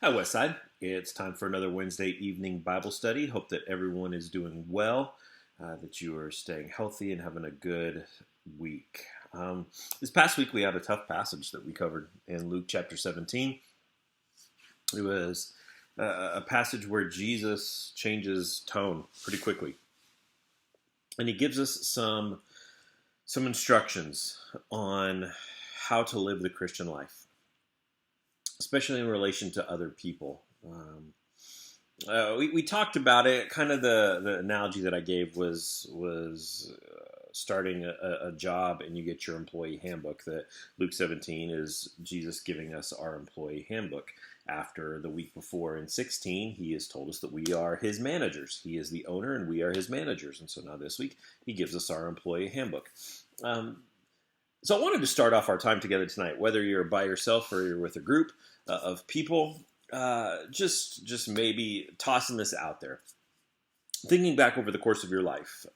Hi, Westside. It's time for another Wednesday evening Bible study. Hope that everyone is doing well, that you are staying healthy and having a good week. This past week, we had a tough passage that we covered in Luke chapter 17. It was a passage where Jesus changes tone pretty quickly, and he gives us some instructions on how to live the Christian life, especially in relation to other people. We talked about it. Kind of the analogy that I gave was starting a job and you get your employee handbook. That Luke 17 is Jesus giving us our employee handbook. After the week before in 16, he has told us that we are his managers. He is the owner and we are his managers. And so now this week, he gives us our employee handbook. So I wanted to start off our time together tonight, whether you're by yourself or you're with a group of people, just maybe tossing this out there. Thinking back over the course of your life,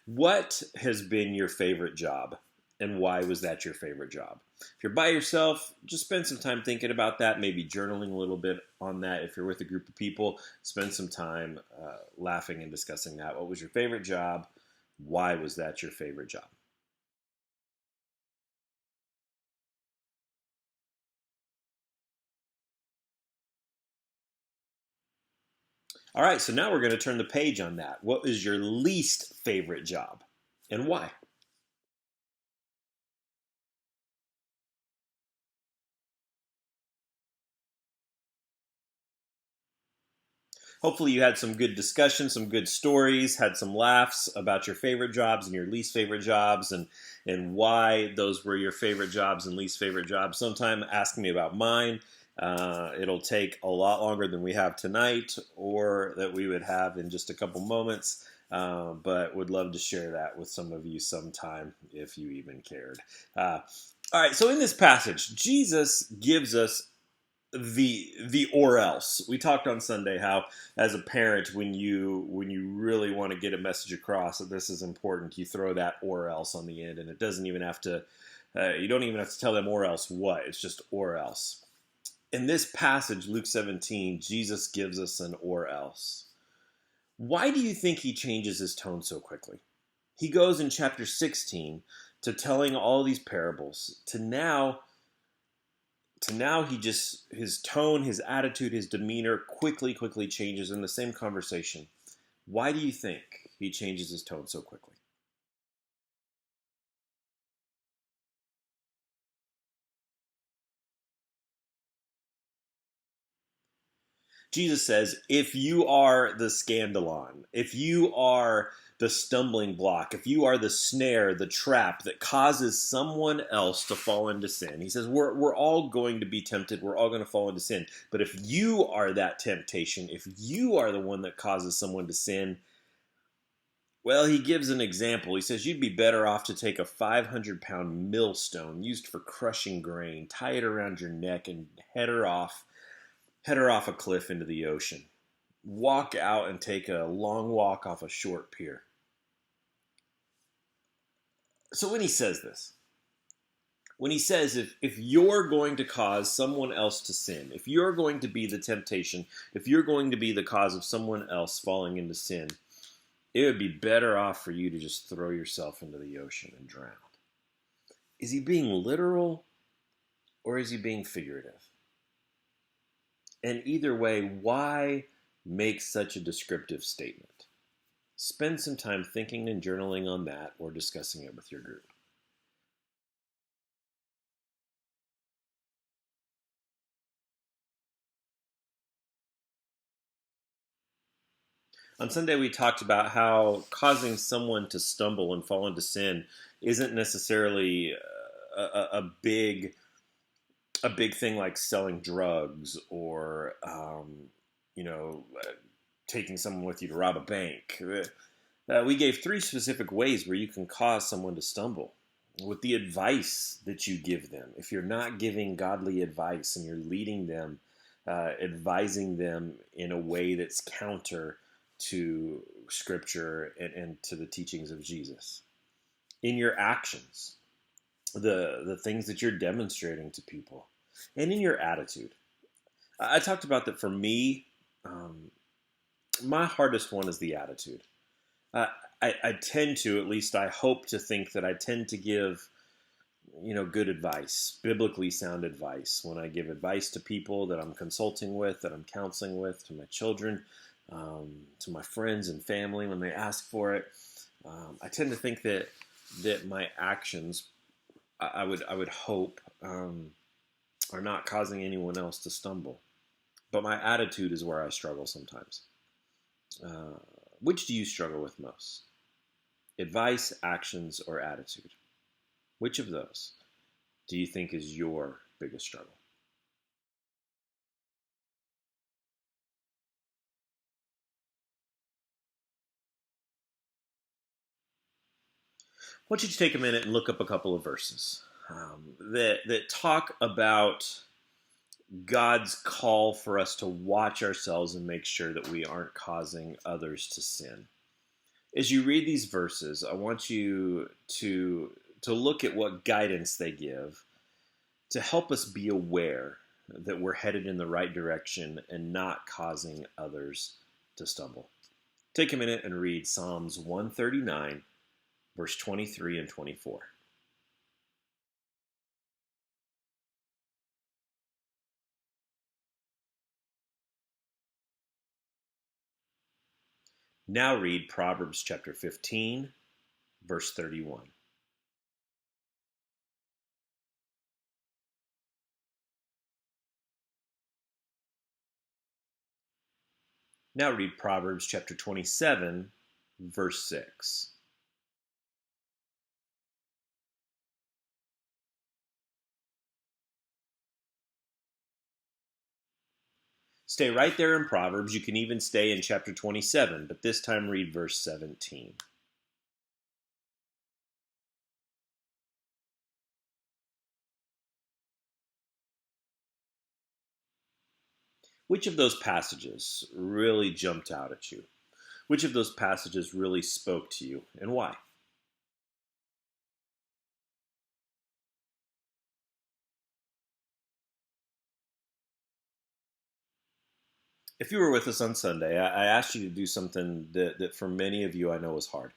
what has been your favorite job and why was that your favorite job? If you're by yourself, just spend some time thinking about that, maybe journaling a little bit on that. If you're with a group of people, spend some time laughing and discussing that. What was your favorite job? Why was that your favorite job? All right, so now we're going to turn the page on that. What is your least favorite job and why? Hopefully you had some good discussion, some good stories, had some laughs about your favorite jobs and your least favorite jobs and why those were your favorite jobs and least favorite jobs. Sometime ask me about mine. It'll take a lot longer than we have tonight or that we would have in just a couple moments. But would love to share that with some of you sometime if you even cared. All right, so in this passage, Jesus gives us the or else. We talked on Sunday how as a parent when you really want to get a message across that this is important, you throw that or else on the end, and it doesn't even have to you don't even have to tell them or else what. It's just or else. In this passage, Luke 17, Jesus gives us an or else. Why do you think he changes his tone so quickly? He goes in chapter 16 to telling all these parables to now he just, his tone, his attitude, his demeanor quickly changes in the same conversation. Why do you think he changes his tone so quickly? Jesus says, if you are the scandalon, if you are the stumbling block, if you are the snare, the trap that causes someone else to fall into sin, he says, we're all going to be tempted. We're all going to fall into sin. But if you are that temptation, if you are the one that causes someone to sin, well, he gives an example. He says, you'd be better off to take a 500-pound millstone used for crushing grain, tie it around your neck, and head her off a cliff into the ocean. Walk out and take a long walk off a short pier. So when he says this, when he says if you're going to cause someone else to sin, if you're going to be the temptation, if you're going to be the cause of someone else falling into sin, it would be better off for you to just throw yourself into the ocean and drown. Is he being literal or is he being figurative? And either way, why make such a descriptive statement? Spend some time thinking and journaling on that or discussing it with your group. On Sunday, we talked about how causing someone to stumble and fall into sin isn't necessarily a big thing like selling drugs or taking someone with you to rob a bank. We gave three specific ways where you can cause someone to stumble with the advice that you give them. If you're not giving godly advice and you're leading them, advising them in a way that's counter to Scripture and to the teachings of Jesus. In your actions, the things that you're demonstrating to people, and in your attitude. I talked about that for me. Um, my hardest one is the attitude. Uh, I tend to, at least I hope to think that I tend to give, good advice, biblically sound advice when I give advice to people that I'm consulting with, that I'm counseling with, to my children, to my friends and family when they ask for it. I tend to think that my actions, I would hope, are not causing anyone else to stumble. But my attitude is where I struggle sometimes. Uh, which do you struggle with most? Advice, actions, or attitude? Which of those do you think is your biggest struggle? I want you to take a minute and look up a couple of verses that talk about God's call for us to watch ourselves and make sure that we aren't causing others to sin. As you read these verses, I want you to look at what guidance they give to help us be aware that we're headed in the right direction and not causing others to stumble. Take a minute and read Psalms 139, verse 23 and 24. Now read Proverbs chapter 15, verse 31. Now read Proverbs chapter 27, verse 6. Stay right there in Proverbs. You can even stay in chapter 27, but this time read verse 17. Which of those passages really jumped out at you? Which of those passages really spoke to you, and why? If you were with us on Sunday, I asked you to do something that for many of you I know is hard.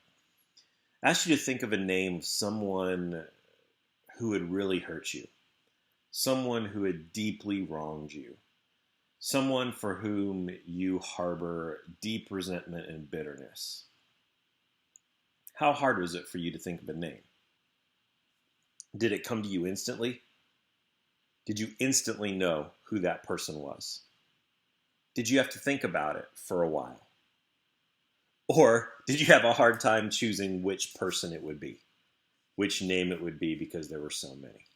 I asked you to think of a name of someone who had really hurt you, someone who had deeply wronged you, someone for whom you harbor deep resentment and bitterness. How hard was it for you to think of a name? Did it come to you instantly? Did you instantly know who that person was? Did you have to think about it for a while? Or did you have a hard time choosing which person it would be, which name it would be because there were so many?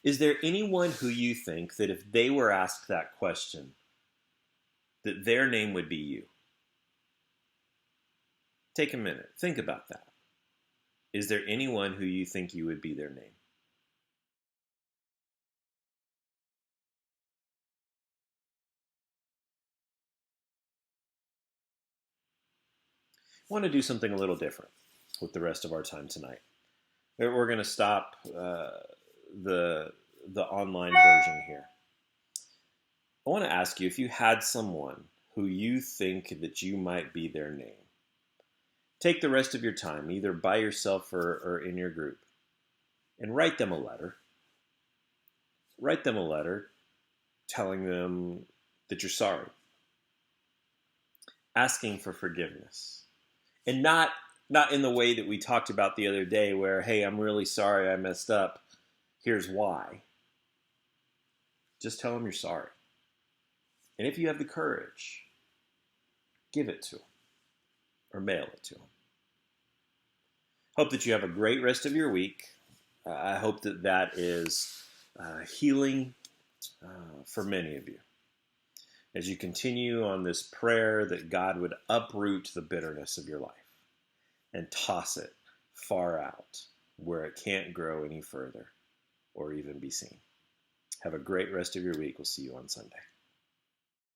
Is there anyone who you think that if they were asked that question, that their name would be you? Take a minute. Think about that. Is there anyone who you think you would be their name? I want to do something a little different with the rest of our time tonight. We're going to stop the the online version here. I want to ask you if you had someone who you think that you might be their name. Take the rest of your time, either by yourself or in your group, and write them a letter. Write them a letter telling them that you're sorry, asking for forgiveness, and not in the way that we talked about the other day, where hey, I'm really sorry, I messed up. Here's why. Just tell them you're sorry, and if you have the courage, give it to them or mail it to them. Hope that you have a great rest of your week. I hope that that is healing for many of you as you continue on this prayer that God would uproot the bitterness of your life and toss it far out where it can't grow any further or even be seen. Have a great rest of your week. We'll see you on Sunday.